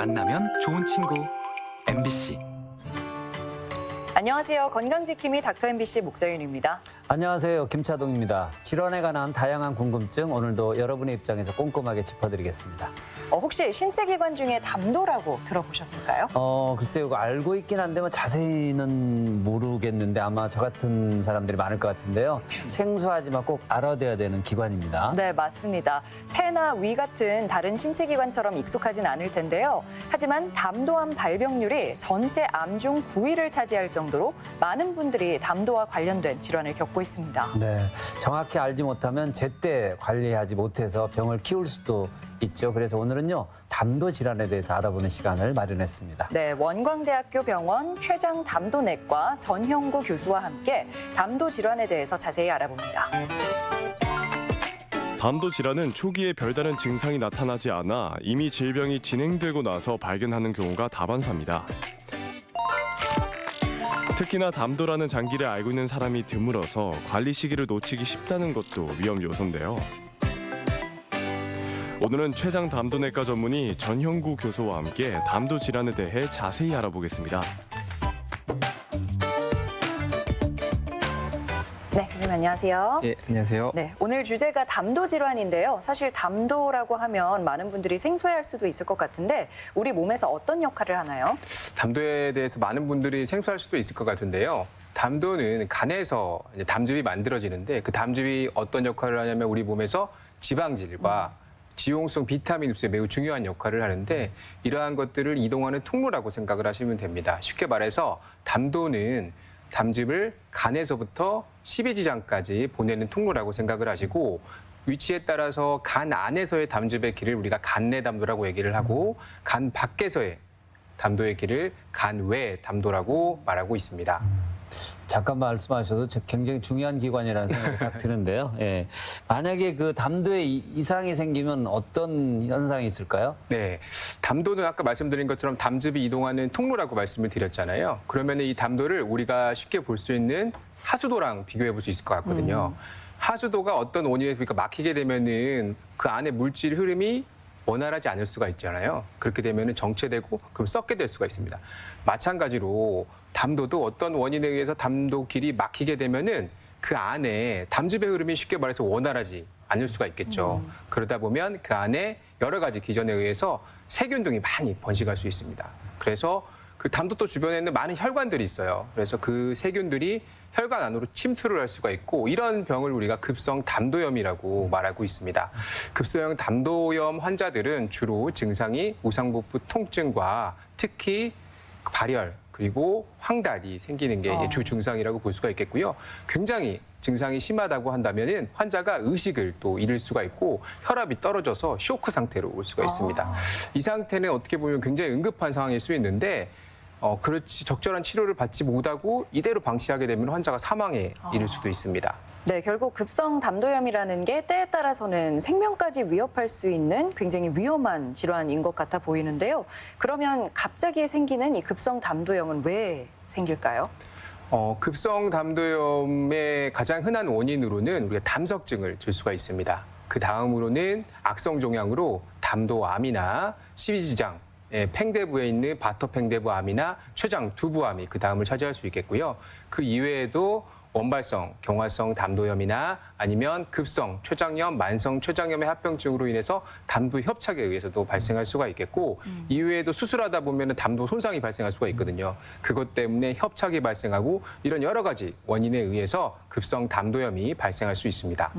만나면 좋은 친구 MBC. 안녕하세요. 건강지킴이 닥터 MBC 목서윤입니다. 안녕하세요. 김차동입니다. 질환에 관한 다양한 궁금증 오늘도 여러분의 입장에서 꼼꼼하게 짚어드리겠습니다. 혹시 신체기관 중에 담도라고 들어보셨을까요? 글쎄요. 이거 알고 있긴 한데 뭐 자세히는 모르겠는데 아마 저 같은 사람들이 많을 것 같은데요. 생소하지만 꼭 알아둬야 되는 기관입니다. 네, 맞습니다. 폐나 위 같은 다른 신체기관처럼 익숙하진 않을 텐데요. 하지만 담도암 발병률이 전체 암 중 9위를 차지할 정도로 많은 분들이 담도와 관련된 질환을 겪고 있습니다. 네, 정확히 알지 못하면 제때 관리하지 못해서 병을 키울 수도 있죠. 그래서 오늘은요, 담도 질환에 대해서 알아보는 시간을 마련했습니다. 네, 원광대학교 병원 췌장 담도내과 전형구 교수와 함께 담도 질환에 대해서 자세히 알아봅니다. 담도 질환은 초기에 별다른 증상이 나타나지 않아 이미 질병이 진행되고 나서 발견하는 경우가 다반사입니다. 특히나 담도라는 장기를 알고 있는 사람이 드물어서 관리 시기를 놓치기 쉽다는 것도 위험 요소인데요. 오늘은 췌장 담도내과 전문의 전형구 교수와 함께 담도 질환에 대해 자세히 알아보겠습니다. 네, 교수님 안녕하세요. 예, 안녕하세요. 네, 오늘 주제가 담도 질환인데요. 사실 담도라고 하면 많은 분들이 생소해할 수도 있을 것 같은데 우리 몸에서 어떤 역할을 하나요? 담도에 대해서 많은 분들이 생소할 수도 있을 것 같은데요. 담도는 간에서 이제 담즙이 만들어지는데 그 담즙이 어떤 역할을 하냐면 우리 몸에서 지방질과 지용성 비타민 흡수에 매우 중요한 역할을 하는데 이러한 것들을 이동하는 통로라고 생각을 하시면 됩니다. 쉽게 말해서 담도는 담즙을 간에서부터 십이지장까지 보내는 통로라고 생각을 하시고 위치에 따라서 간 안에서의 담즙의 길을 우리가 간내 담도라고 얘기를 하고 간 밖에서의 담도의 길을 간외 담도라고 말하고 있습니다. 잠깐 말씀하셔도 굉장히 중요한 기관이라는 생각이 딱 드는데요. 예. 만약에 그 담도에 이상이 생기면 어떤 현상이 있을까요? 네, 담도는 아까 말씀드린 것처럼 담즙이 이동하는 통로라고 말씀을 드렸잖아요. 그러면 이 담도를 우리가 쉽게 볼 수 있는 하수도랑 비교해 볼 수 있을 것 같거든요. 하수도가 어떤 원인에 그러니까 막히게 되면은 그 안에 물질 흐름이 원활하지 않을 수가 있잖아요. 그렇게 되면은 정체되고 그럼 썩게 될 수가 있습니다. 마찬가지로 담도도 어떤 원인에 의해서 담도 길이 막히게 되면은 그 안에 담즙의 흐름이 쉽게 말해서 원활하지 않을 수가 있겠죠. 그러다 보면 그 안에 여러 가지 기전에 의해서 세균 등이 많이 번식할 수 있습니다. 그래서 그 담도도 주변에는 많은 혈관들이 있어요. 그래서 그 세균들이 혈관 안으로 침투를 할 수가 있고 이런 병을 우리가 급성 담도염이라고 말하고 있습니다. 급성형 담도염 환자들은 주로 증상이 우상복부 통증과 특히 발열 그리고 황달이 생기는 게 주 증상이라고 볼 수가 있겠고요. 굉장히 증상이 심하다고 한다면은 환자가 의식을 또 잃을 수가 있고 혈압이 떨어져서 쇼크 상태로 올 수가 있습니다. 이 상태는 어떻게 보면 굉장히 응급한 상황일 수 있는데 그렇지 적절한 치료를 받지 못하고 이대로 방치하게 되면 환자가 사망에 이를 수도 있습니다. 네, 결국 급성 담도염이라는 게 때에 따라서는 생명까지 위협할 수 있는 굉장히 위험한 질환인 것 같아 보이는데요. 그러면 갑자기 생기는 이 급성 담도염은 왜 생길까요? 급성 담도염의 가장 흔한 원인으로는 우리가 담석증을 줄 수가 있습니다. 그 다음으로는 악성 종양으로 담도암이나 십이지장, 팽대부에 있는 바터팽대부암이나 췌장 두부암이 그 다음을 차지할 수 있겠고요. 그 이외에도 원발성, 경화성 담도염이나 아니면 급성 췌장염, 만성 췌장염의 합병증으로 인해서 담도 협착에 의해서도 발생할 수가 있겠고 이외에도 수술하다 보면 담도 손상이 발생할 수가 있거든요. 그것 때문에 협착이 발생하고 이런 여러 가지 원인에 의해서 급성 담도염이 발생할 수 있습니다.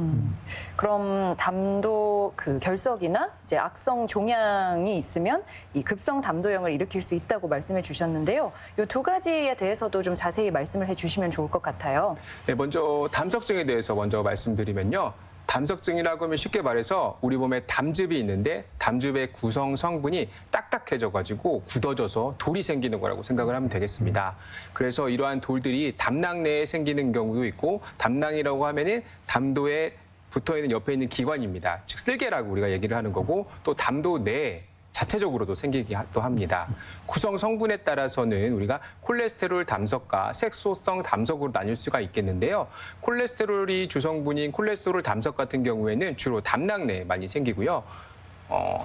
그럼 담도 그 결석이나 이제 악성 종양이 있으면 이 급성 담도염을 일으킬 수 있다고 말씀해 주셨는데요. 이 두 가지에 대해서도 좀 자세히 말씀을 해 주시면 좋을 것 같아요. 네, 먼저 담석증에 대해서 먼저 말씀드리면요. 담석증이라고 하면 쉽게 말해서 우리 몸에 담즙이 있는데 담즙의 구성 성분이 딱딱해져가지고 굳어져서 돌이 생기는 거라고 생각을 하면 되겠습니다. 그래서 이러한 돌들이 담낭 내에 생기는 경우도 있고 담낭이라고 하면은 담도에 붙어있는 옆에 있는 기관입니다. 즉 쓸개라고 우리가 얘기를 하는 거고 또 담도 내에 자체적으로도 생기기도 합니다. 구성 성분에 따라서는 우리가 콜레스테롤 담석과 색소성 담석으로 나뉠 수가 있겠는데요. 콜레스테롤이 주성분인 콜레스테롤 담석 같은 경우에는 주로 담낭 내에 많이 생기고요.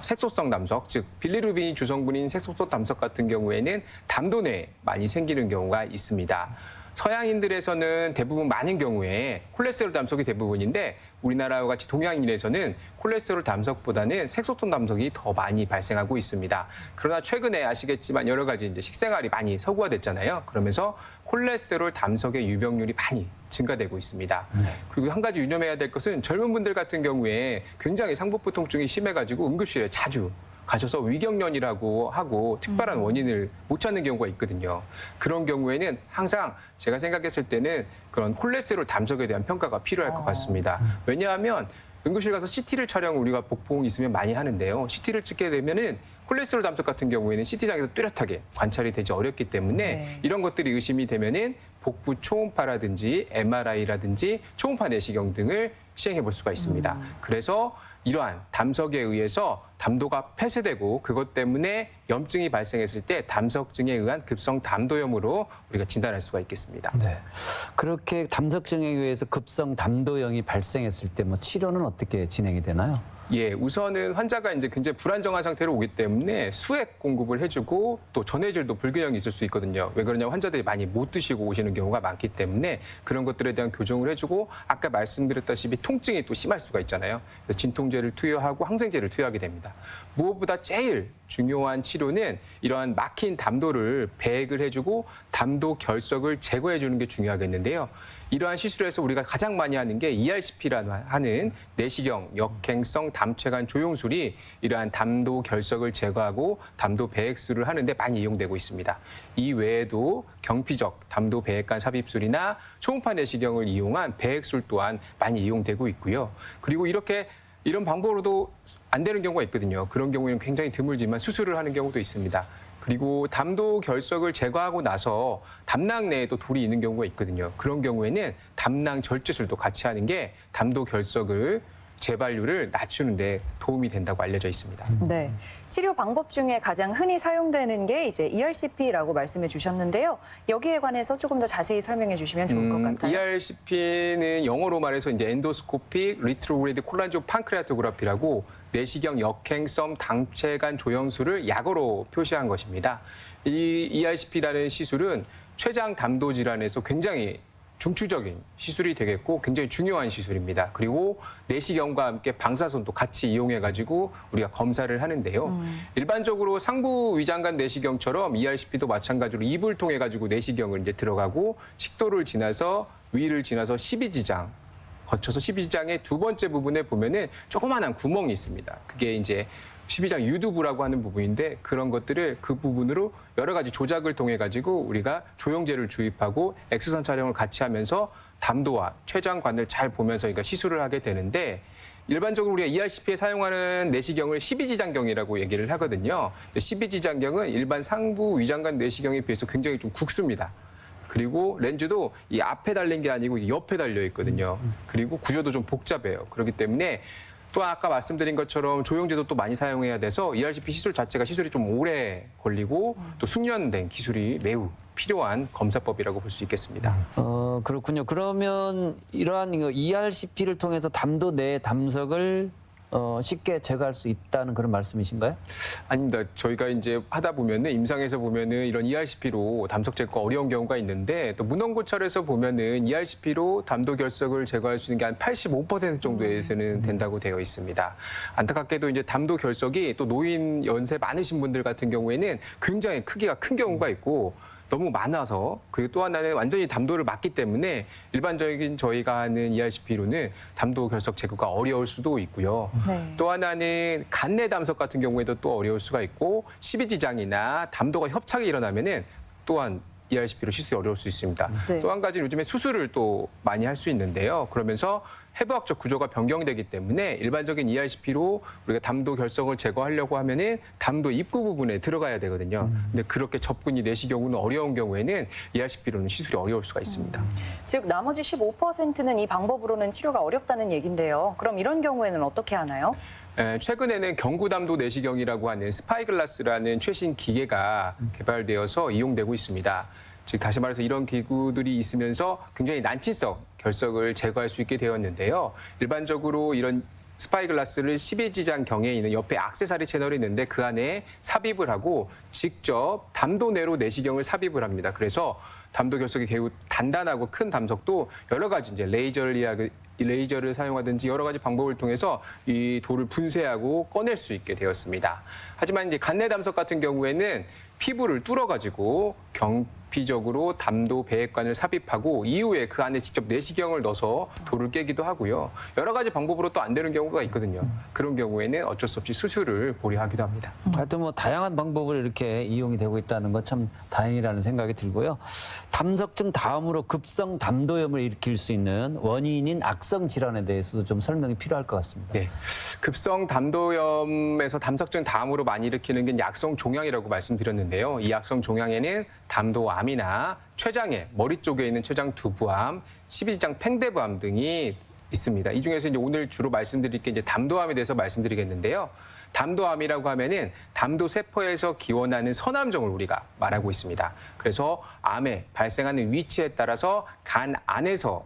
색소성 담석, 즉 빌리루빈이 주성분인 색소성 담석 같은 경우에는 담도 내에 많이 생기는 경우가 있습니다. 서양인들에서는 대부분 많은 경우에 콜레스테롤 담석이 대부분인데 우리나라와 같이 동양인에서는 콜레스테롤 담석보다는 색소통 담석이 더 많이 발생하고 있습니다. 그러나 최근에 아시겠지만 여러 가지 이제 식생활이 많이 서구화됐잖아요. 그러면서 콜레스테롤 담석의 유병률이 많이 증가되고 있습니다. 그리고 한 가지 유념해야 될 것은 젊은 분들 같은 경우에 굉장히 상복부 통증이 심해가지고 응급실에 자주 가셔서 위경련이라고 하고 특별한 원인을 못 찾는 경우가 있거든요. 그런 경우에는 항상 제가 생각했을 때는 그런 콜레스테롤 담석에 대한 평가가 필요할 것 같습니다. 왜냐하면 응급실 가서 CT를 촬영 우리가 복통 있으면 많이 하는데요. CT를 찍게 되면은 콜레스테롤 담석 같은 경우에는 CT장에서 뚜렷하게 관찰이 되지 어렵기 때문에 이런 것들이 의심이 되면은 복부 초음파라든지 MRI라든지 초음파 내시경 등을 시행해 볼 수가 있습니다. 그래서 이러한 담석에 의해서 담도가 폐쇄되고 그것 때문에 염증이 발생했을 때 담석증에 의한 급성 담도염으로 우리가 진단할 수가 있겠습니다. 네. 그렇게 담석증에 의해서 급성 담도염이 발생했을 때 뭐 치료는 어떻게 진행이 되나요? 예, 우선은 환자가 이제 굉장히 불안정한 상태로 오기 때문에 수액 공급을 해주고 또 전해질도 불균형이 있을 수 있거든요. 왜 그러냐면 환자들이 많이 못 드시고 오시는 경우가 많기 때문에 그런 것들에 대한 교정을 해주고 아까 말씀드렸다시피 통증이 또 심할 수가 있잖아요. 그래서 진통제를 투여하고 항생제를 투여하게 됩니다. 무엇보다 제일 중요한 치료는 이러한 막힌 담도를 배액을 해주고 담도 결석을 제거해주는 게 중요하겠는데요. 이러한 시술에서 우리가 가장 많이 하는 게 ERCP라는 하는 내시경 역행성 담체관 조영술이 이러한 담도 결석을 제거하고 담도 배액술을 하는데 많이 이용되고 있습니다. 이 외에도 경피적 담도 배액관 삽입술이나 초음파 내시경을 이용한 배액술 또한 많이 이용되고 있고요. 그리고 이런 방법으로도 안 되는 경우가 있거든요. 그런 경우에는 굉장히 드물지만 수술을 하는 경우도 있습니다. 그리고 담도 결석을 제거하고 나서 담낭 내에도 돌이 있는 경우가 있거든요. 그런 경우에는 담낭 절제술도 같이 하는 게 담도 결석을 재발률을 낮추는 데 도움이 된다고 알려져 있습니다. 네. 치료 방법 중에 가장 흔히 사용되는 게 이제 ERCP라고 말씀해 주셨는데요. 여기에 관해서 조금 더 자세히 설명해 주시면 좋을 것 같아요. ERCP는 영어로 말해서 이제 엔도스코픽 리트로그레이드 콜란지오 판크레아토그래피라고 내시경 역행성 담체관 조영술을 약어로 표시한 것입니다. 이 ERCP라는 시술은 췌장 담도 질환에서 굉장히 중추적인 시술이 되겠고 굉장히 중요한 시술입니다. 그리고 내시경과 함께 방사선도 같이 이용해가지고 우리가 검사를 하는데요. 일반적으로 상부 위장관 내시경처럼 ERCP도 마찬가지로 입을 통해가지고 내시경을 이제 들어가고 식도를 지나서 위를 지나서 12지장 거쳐서 12지장의 두 번째 부분에 보면은 조그마한 구멍이 있습니다. 그게 이제 12장 유두부라고 하는 부분인데 그런 것들을 그 부분으로 여러 가지 조작을 통해 가지고 우리가 조영제를 주입하고 엑스선 촬영을 같이 하면서 담도와 췌장관을 잘 보면서 그러니까 시술을 하게 되는데 일반적으로 우리가 ERCP에 사용하는 내시경을 12지장경이라고 얘기를 하거든요. 12지장경은 일반 상부 위장관 내시경에 비해서 굉장히 좀 국수입니다. 그리고 렌즈도 이 앞에 달린 게 아니고 옆에 달려 있거든요. 그리고 구조도 좀 복잡해요. 그렇기 때문에 또 아까 말씀드린 것처럼 조영제도 또 많이 사용해야 돼서 ERCP 시술 자체가 시술이 좀 오래 걸리고 또 숙련된 기술이 매우 필요한 검사법이라고 볼 수 있겠습니다. 그렇군요. 그러면 이러한 ERCP를 통해서 담도 내 담석을 쉽게 제거할 수 있다는 그런 말씀이신가요? 아닙니다. 저희가 이제 하다 보면은 임상에서 보면은 이런 ERCP로 담석 제거 어려운 경우가 있는데 또 문헌고찰에서 보면은 ERCP로 담도 결석을 제거할 수 있는 게 한 85% 정도에서는 된다고 되어 있습니다. 안타깝게도 이제 담도 결석이 또 노인 연세 많으신 분들 같은 경우에는 굉장히 크기가 큰 경우가 있고 너무 많아서 그리고 또 하나는 완전히 담도를 막기 때문에 일반적인 저희가 하는 ERCP로는 담도 결석 제거가 어려울 수도 있고요. 네. 또 하나는 간내 담석 같은 경우에도 또 어려울 수가 있고 12지장이나 담도가 협착이 일어나면은 또한 ERCP로 시술이 어려울 수 있습니다. 네. 또 한 가지는 요즘에 수술을 또 많이 할 수 있는데요. 그러면서 해부학적 구조가 변경되기 때문에 일반적인 ERCP로 우리가 담도 결석을 제거하려고 하면은 담도 입구 부분에 들어가야 되거든요. 근데 그렇게 접근이 내시경우는 어려운 경우에는 ERCP로는 시술이 어려울 수가 있습니다. 즉 나머지 15%는 이 방법으로는 치료가 어렵다는 얘긴데요. 그럼 이런 경우에는 어떻게 하나요? 최근에는 경구담도 내시경이라고 하는 스파이글라스라는 최신 기계가 개발되어서 이용되고 있습니다. 즉 다시 말해서 이런 기구들이 있으면서 굉장히 난치성 결석을 제거할 수 있게 되었는데요. 일반적으로 이런 스파이글라스를 12지장 경에 있는 옆에 액세서리 채널이 있는데 그 안에 삽입을 하고 직접 담도 내로 내시경을 삽입을 합니다. 그래서 담도 결석이 매우 단단하고 큰 담석도 여러 가지 이제 레이저를 사용하든지 여러 가지 방법을 통해서 이 돌을 분쇄하고 꺼낼 수 있게 되었습니다. 하지만 이제 간내 담석 같은 경우에는 피부를 뚫어가지고 경피적으로 담도 배액관을 삽입하고 이후에 그 안에 직접 내시경을 넣어서 돌을 깨기도 하고요. 여러 가지 방법으로 또 안 되는 경우가 있거든요. 그런 경우에는 어쩔 수 없이 수술을 고려하기도 합니다. 하여튼 뭐 다양한 방법으로 이렇게 이용이 되고 있다는 건 참 다행이라는 생각이 들고요. 담석증 다음으로 급성 담도염을 일으킬 수 있는 원인인 악성 질환에 대해서도 좀 설명이 필요할 것 같습니다. 네. 급성 담도염에서 담석증 다음으로 많이 일으키는 게 약성 종양이라고 말씀드렸는데요. 이 약성 종양에는 담도암이나 췌장에 머리 쪽에 있는 췌장 두부암, 12지장 팽대부암 등이 있습니다. 이 중에서 이제 오늘 주로 말씀드릴 게 이제 담도암에 대해서 말씀드리겠는데요. 담도암이라고 하면은 담도 세포에서 기원하는 선암종을 우리가 말하고 있습니다. 그래서 암에 발생하는 위치에 따라서 간 안에서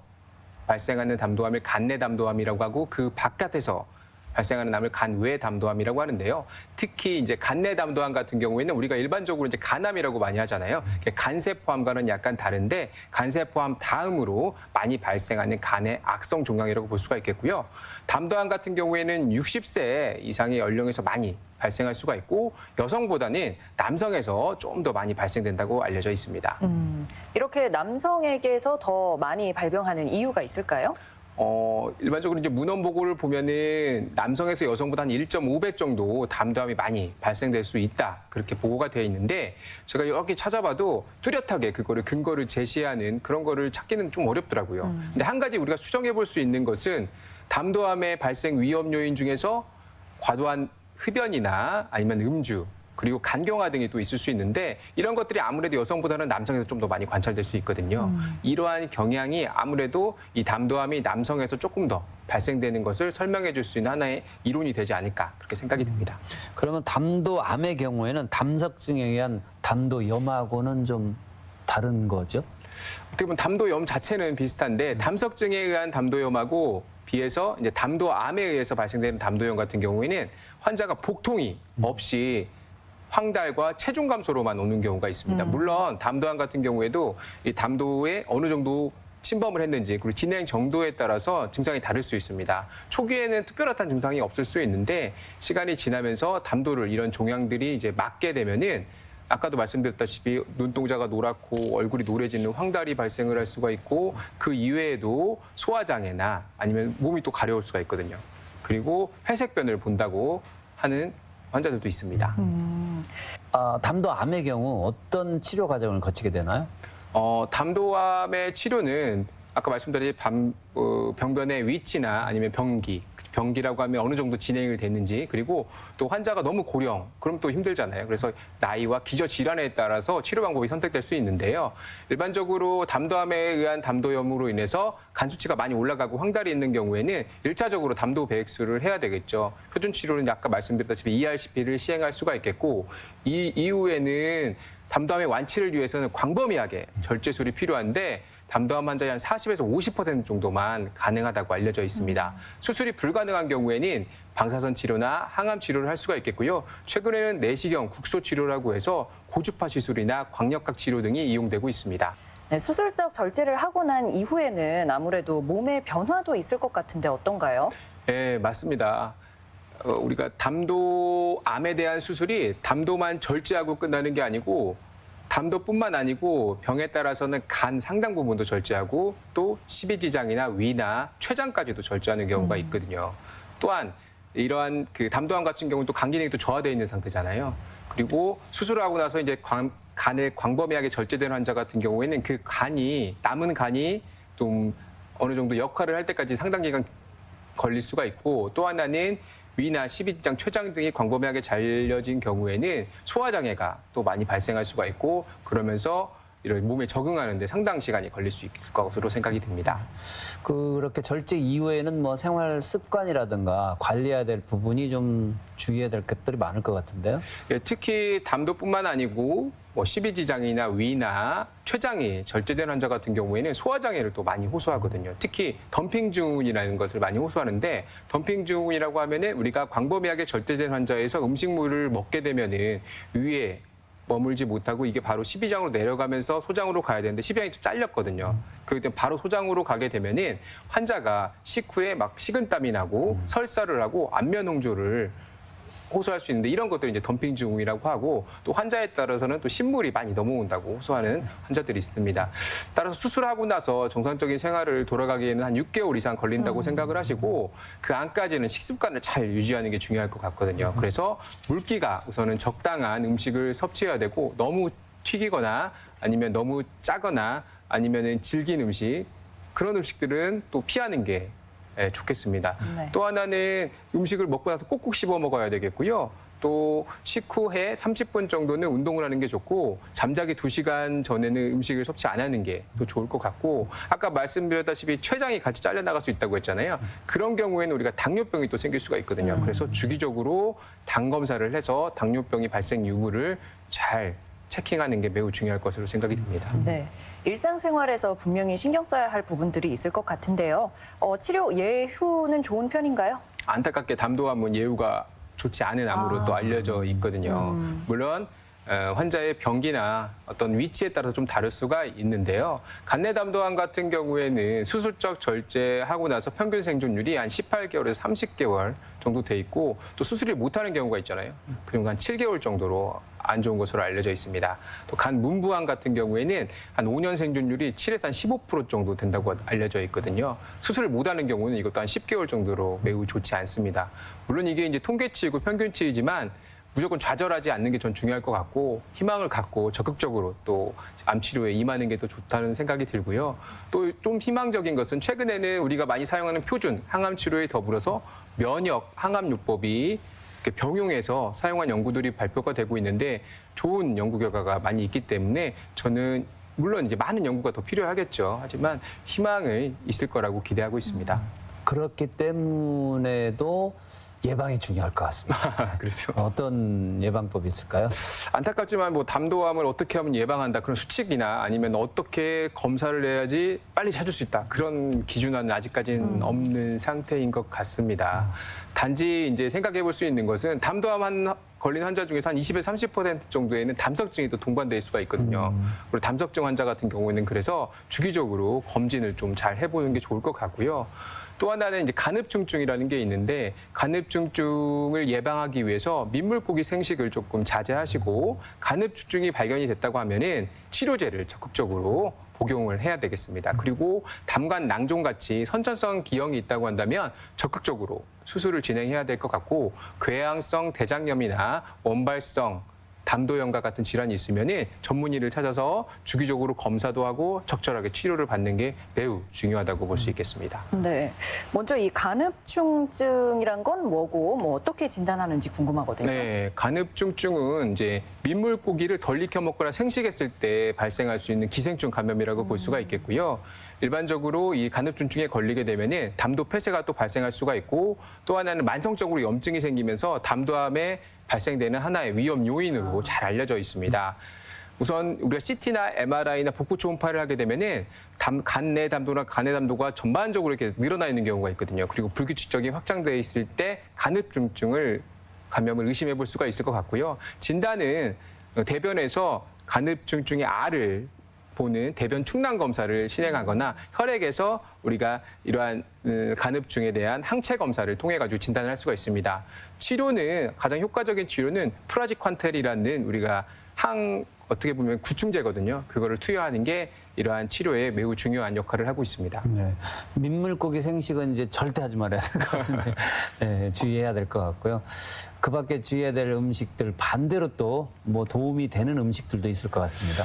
발생하는 담도암을 간내 담도암이라고 하고 그 바깥에서 발생하는 암을 간외 담도암이라고 하는데요. 특히 이제 간내 담도암 같은 경우에는 우리가 일반적으로 이제 간암이라고 많이 하잖아요. 간세포암과는 약간 다른데 간세포암 다음으로 많이 발생하는 간의 악성 종양이라고 볼 수가 있겠고요. 담도암 같은 경우에는 60세 이상의 연령에서 많이 발생할 수가 있고 여성보다는 남성에서 좀 더 많이 발생된다고 알려져 있습니다. 이렇게 남성에게서 더 많이 발병하는 이유가 있을까요? 일반적으로 이제 문헌 보고를 보면은 남성에서 여성보다 한 1.5배 정도 담도암이 많이 발생될 수 있다. 그렇게 보고가 되어 있는데 제가 이렇게 찾아봐도 뚜렷하게 그거를 근거를 제시하는 그런 거를 찾기는 좀 어렵더라고요. 근데 한 가지 우리가 수정해 볼 수 있는 것은 담도암의 발생 위험 요인 중에서 과도한 흡연이나 아니면 음주 그리고 간경화 등이 또 있을 수 있는데 이런 것들이 아무래도 여성보다는 남성에서 좀 더 많이 관찰될 수 있거든요. 이러한 경향이 아무래도 이 담도암이 남성에서 조금 더 발생되는 것을 설명해 줄 수 있는 하나의 이론이 되지 않을까 그렇게 생각이 듭니다. 그러면 담도암의 경우에는 담석증에 의한 담도염하고는 좀 다른 거죠? 어떻게 보면 담도염 자체는 비슷한데 담석증에 의한 담도염하고 비해서 이제 담도암에 의해서 발생되는 담도염 같은 경우에는 환자가 복통이 없이 황달과 체중 감소로만 오는 경우가 있습니다. 물론 담도암 같은 경우에도 이 담도에 어느 정도 침범을 했는지 그리고 진행 정도에 따라서 증상이 다를 수 있습니다. 초기에는 특별한 증상이 없을 수 있는데 시간이 지나면서 담도를 이런 종양들이 이제 맞게 되면은 아까도 말씀드렸다시피 눈동자가 노랗고 얼굴이 노래지는 황달이 발생을 할 수가 있고 그 이외에도 소화장애나 아니면 몸이 또 가려울 수가 있거든요. 그리고 회색변을 본다고 하는 환자들도 있습니다. 담도암의 경우 어떤 치료 과정을 거치게 되나요? 담도암의 치료는 아까 말씀드린 병변의 위치나 아니면 병기라고 하면 어느 정도 진행이 됐는지 그리고 또 환자가 너무 고령 그럼 또 힘들잖아요. 그래서 나이와 기저 질환에 따라서 치료 방법이 선택될 수 있는데요. 일반적으로 담도암에 의한 담도염으로 인해서 간 수치가 많이 올라가고 황달이 있는 경우에는 1차적으로 담도 배액술을 해야 되겠죠. 표준 치료는 아까 말씀드렸다시피 ERCP를 시행할 수가 있겠고 이 이후에는 담도암의 완치를 위해서는 광범위하게 절제술이 필요한데 담도암 환자의 한 40에서 50% 정도만 가능하다고 알려져 있습니다. 수술이 불가능한 경우에는 방사선 치료나 항암 치료를 할 수가 있겠고요. 최근에는 내시경, 국소 치료라고 해서 고주파 시술이나 광역각 치료 등이 이용되고 있습니다. 네, 수술적 절제를 하고 난 이후에는 아무래도 몸의 변화도 있을 것 같은데 어떤가요? 네, 맞습니다. 우리가 담도암에 대한 수술이 담도만 절제하고 끝나는 게 아니고 담도뿐만 아니고 병에 따라서는 간 상당 부분도 절제하고 또 12지장이나 위나 췌장까지도 절제하는 경우가 있거든요. 또한 이러한 그 담도암 같은 경우는 또 간 기능이 또 저하되어 있는 상태잖아요. 그리고 수술을 하고 나서 이제 간을 광범위하게 절제된 환자 같은 경우에는 그 남은 간이 좀 어느 정도 역할을 할 때까지 상당 기간 걸릴 수가 있고 또 하나는 위나 12지장, 췌장 등이 광범위하게 잘려진 경우에는 소화장애가 또 많이 발생할 수가 있고 그러면서 이런 몸에 적응하는 데 상당 시간이 걸릴 수 있을 것으로 생각이 듭니다. 그렇게 절제 이후에는 뭐 생활 습관이라든가 관리해야 될 부분이 좀 주의해야 될 것들이 많을 것 같은데요. 예, 특히 담도뿐만 아니고 뭐 십이지장이나 위나 췌장이 절제된 환자 같은 경우에는 소화장애를 또 많이 호소하거든요. 특히 덤핑 증후군이라는 것을 많이 호소하는데 덤핑 증후군이라고 하면은 우리가 광범위하게 절제된 환자에서 음식물을 먹게 되면은 위에 머물지 못하고 이게 바로 십이장으로 내려가면서 소장으로 가야 되는데 십이장이 또 잘렸거든요. 그렇기 때문에 바로 소장으로 가게 되면은 환자가 식후에 막 식은땀이 나고 설사를 하고 안면 홍조를 호소할 수 있는데 이런 것들이 이제 덤핑 증후군이라고 하고 또 환자에 따라서는 또 신물이 많이 넘어온다고 호소하는 환자들이 있습니다. 따라서 수술하고 나서 정상적인 생활을 돌아가기에는 한 6개월 이상 걸린다고 생각을 하시고 그 안까지는 식습관을 잘 유지하는 게 중요할 것 같거든요. 그래서 물기가 우선은 적당한 음식을 섭취해야 되고 너무 튀기거나 아니면 너무 짜거나 아니면은 질긴 음식 그런 음식들은 또 피하는 게 좋겠습니다. 네. 또 하나는 음식을 먹고 나서 꼭꼭 씹어 먹어야 되겠고요. 또 식후에 30분 정도는 운동을 하는 게 좋고 잠자기 2시간 전에는 음식을 섭취 안 하는 게 더 좋을 것 같고 아까 말씀드렸다시피 췌장이 같이 잘려나갈 수 있다고 했잖아요. 그런 경우에는 우리가 당뇨병이 또 생길 수가 있거든요. 그래서 주기적으로 당 검사를 해서 당뇨병이 발생 유무를 잘 체킹하는 게 매우 중요할 것으로 생각이 듭니다. 네, 일상생활에서 분명히 신경 써야 할 부분들이 있을 것 같은데요. 치료 예후는 좋은 편인가요? 안타깝게 담도암은 예후가 좋지 않은 암으로 또 알려져 있거든요. 물론 환자의 병기나 어떤 위치에 따라서 좀 다를 수가 있는데요. 간내담도암 같은 경우에는 수술적 절제하고 나서 평균 생존율이 한 18개월에서 30개월 정도 돼 있고 또 수술을 못하는 경우가 있잖아요. 그리고 한 7개월 정도로 안 좋은 것으로 알려져 있습니다. 또 간 문부암 같은 경우에는 한 5년 생존율이 7에서 한 15% 정도 된다고 알려져 있거든요. 수술을 못하는 경우는 이것도 한 10개월 정도로 매우 좋지 않습니다. 물론 이게 이제 통계치이고 평균치이지만 무조건 좌절하지 않는 게 전 중요할 것 같고 희망을 갖고 적극적으로 또 암 치료에 임하는 게 더 좋다는 생각이 들고요. 또 좀 희망적인 것은 최근에는 우리가 많이 사용하는 표준 항암 치료에 더불어서 면역 항암요법이 병용해서 사용한 연구들이 발표가 되고 있는데 좋은 연구 결과가 많이 있기 때문에 저는 물론 이제 많은 연구가 더 필요하겠죠. 하지만 희망을 있을 거라고 기대하고 있습니다. 그렇기 때문에도 예방이 중요할 것 같습니다. 그렇죠. 어떤 예방법이 있을까요? 안타깝지만 뭐 담도암을 어떻게 하면 예방한다 그런 수칙이나 아니면 어떻게 검사를 해야지 빨리 찾을 수 있다 그런 기준은 아직까지는 없는 상태인 것 같습니다. 단지 이제 생각해 볼 수 있는 것은 담도암 걸린 환자 중에서 한 20에서 30% 정도에는 담석증이 또 동반될 수가 있거든요. 그리고 담석증 환자 같은 경우에는 그래서 주기적으로 검진을 좀 잘 해보는 게 좋을 것 같고요. 또 하나는 이제 간흡증증이라는 게 있는데 간흡증증을 예방하기 위해서 민물고기 생식을 조금 자제하시고 간흡증증이 발견이 됐다고 하면은 치료제를 적극적으로 복용을 해야 되겠습니다. 그리고 담관 낭종 같이 선천성 기형이 있다고 한다면 적극적으로 수술을 진행해야 될 것 같고 궤양성 대장염이나 원발성 담도염과 같은 질환이 있으면 전문의를 찾아서 주기적으로 검사도 하고 적절하게 치료를 받는 게 매우 중요하다고 볼 수 있겠습니다. 네, 먼저 이 간흡충증이란 건 뭐고 뭐 어떻게 진단하는지 궁금하거든요. 네, 간흡증증은 이제 민물고기를 덜 익혀 먹거나 생식했을 때 발생할 수 있는 기생충 감염이라고 볼 수가 있겠고요. 일반적으로 이 간흡증증에 걸리게 되면은 담도 폐쇄가 또 발생할 수가 있고 또 하나는 만성적으로 염증이 생기면서 담도암에 발생되는 하나의 위험 요인으로 잘 알려져 있습니다. 우선 우리가 CT나 MRI나 복부 초음파를 하게 되면은 간내 담도나 간의 담도가 전반적으로 이렇게 늘어나 있는 경우가 있거든요. 그리고 불규칙적이 확장돼 있을 때 간흡증증을 감염을 의심해 볼 수가 있을 것 같고요. 진단은 대변에서 간흡증증의 알을 보는 대변 충남 검사를 진행하거나 혈액에서 우리가 이러한 간흡증에 대한 항체 검사를 통해 가지고 진단을 할 수가 있습니다. 치료는 가장 효과적인 치료는 프라지퀀텔이라는 우리가 어떻게 보면 구충제거든요. 그거를 투여하는 게 이러한 치료에 매우 중요한 역할을 하고 있습니다. 네. 민물고기 생식은 이제 절대 하지 말아야 될 것 같은데 네, 주의해야 될 것 같고요. 그 밖에 주의해야 될 음식들 반대로 또 뭐 도움이 되는 음식들도 있을 것 같습니다.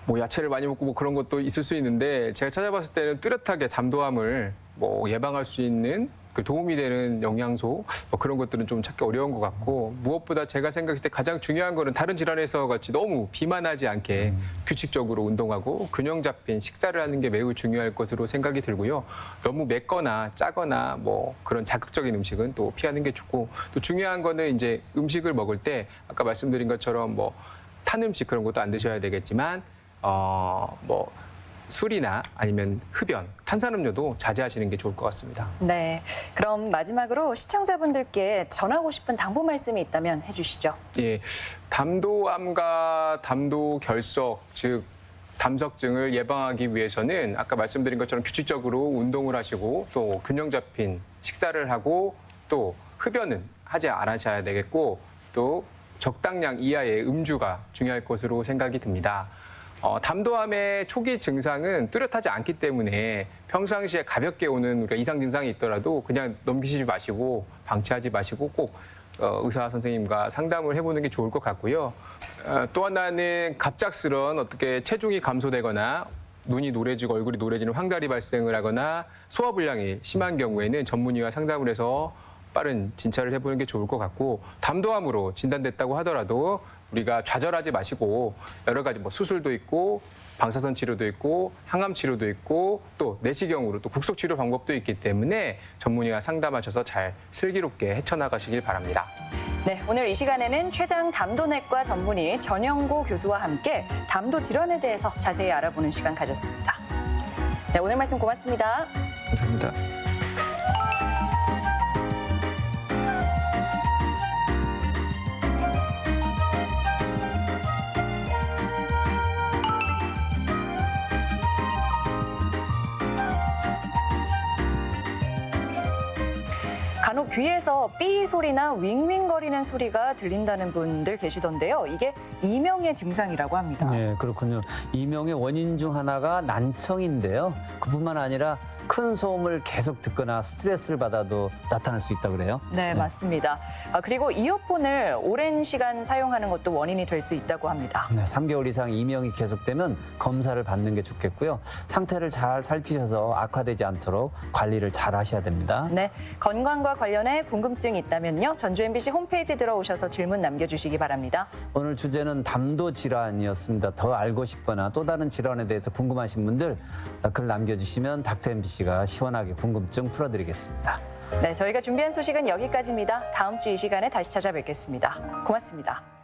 뭐 야채를 많이 먹고 뭐 그런 것도 있을 수 있는데 제가 찾아봤을 때는 뚜렷하게 담도암을 뭐 예방할 수 있는 그 도움이 되는 영양소 뭐 그런 것들은 좀 찾기 어려운 것 같고 무엇보다 제가 생각했을 때 가장 중요한 거는 다른 질환에서 같이 너무 비만 비만하지 않게 규칙적으로 운동하고 균형 잡힌 식사를 하는 게 매우 중요할 것으로 생각이 들고요. 너무 맵거나 짜거나 뭐 그런 자극적인 음식은 또 피하는 게 좋고, 또 중요한 거는 이제 음식을 먹을 때 아까 말씀드린 것처럼 뭐 탄 음식 그런 것도 안 드셔야 되겠지만 뭐 술이나 아니면 흡연, 탄산음료도 자제하시는 게 좋을 것 같습니다. 네. 그럼 마지막으로 시청자분들께 전하고 싶은 당부 말씀이 있다면 해주시죠. 예, 담도암과 담도결석, 즉 담석증을 예방하기 위해서는 아까 말씀드린 것처럼 규칙적으로 운동을 하시고 또 균형 잡힌 식사를 하고 또 흡연은 하지 않으셔야 되겠고 또 적당량 이하의 음주가 중요할 것으로 생각이 듭니다. 담도암의 초기 증상은 뚜렷하지 않기 때문에 평상시에 가볍게 오는 우리가 이상 증상이 있더라도 그냥 넘기지 마시고 방치하지 마시고 꼭 의사 선생님과 상담을 해보는 게 좋을 것 같고요. 또 하나는 갑작스런 어떻게 체중이 감소되거나 눈이 노래지고 얼굴이 노래지는 황달이 발생을 하거나 소화불량이 심한 경우에는 전문의와 상담을 해서 빠른 진찰을 해보는 게 좋을 것 같고, 담도암으로 진단됐다고 하더라도 우리가 좌절하지 마시고 여러 가지 뭐 수술도 있고 방사선 치료도 있고 항암 치료도 있고 또 내시경으로 또 국소 치료 방법도 있기 때문에 전문의와 상담하셔서 잘 슬기롭게 헤쳐나가시길 바랍니다. 네, 오늘 이 시간에는 최장 담도내과 전문의 전영구 교수와 함께 담도 질환에 대해서 자세히 알아보는 시간 가졌습니다. 네, 오늘 말씀 고맙습니다. 감사합니다. 간혹 귀에서 삐 소리나 윙윙거리는 소리가 들린다는 분들 계시던데요. 이게 이명의 증상이라고 합니다. 네, 그렇군요. 이명의 원인 중 하나가 난청인데요. 그뿐만 아니라 큰 소음을 계속 듣거나 스트레스를 받아도 나타날 수 있다고 그래요. 네, 맞습니다. 그리고 이어폰을 오랜 시간 사용하는 것도 원인이 될 수 있다고 합니다. 네, 3개월 이상 이명이 계속되면 검사를 받는 게 좋겠고요. 상태를 잘 살피셔서 악화되지 않도록 관리를 잘 하셔야 됩니다. 네, 건강과 관련해 궁금증이 있다면요. 전주 MBC 홈페이지 들어오셔서 질문 남겨주시기 바랍니다. 오늘 주제는 담도 질환이었습니다. 더 알고 싶거나 또 다른 질환에 대해서 궁금하신 분들 글 남겨주시면 닥터 MBC가 시원하게 궁금증 풀어드리겠습니다. 네, 저희가 준비한 소식은 여기까지입니다. 다음 주 이 시간에 다시 찾아뵙겠습니다. 고맙습니다.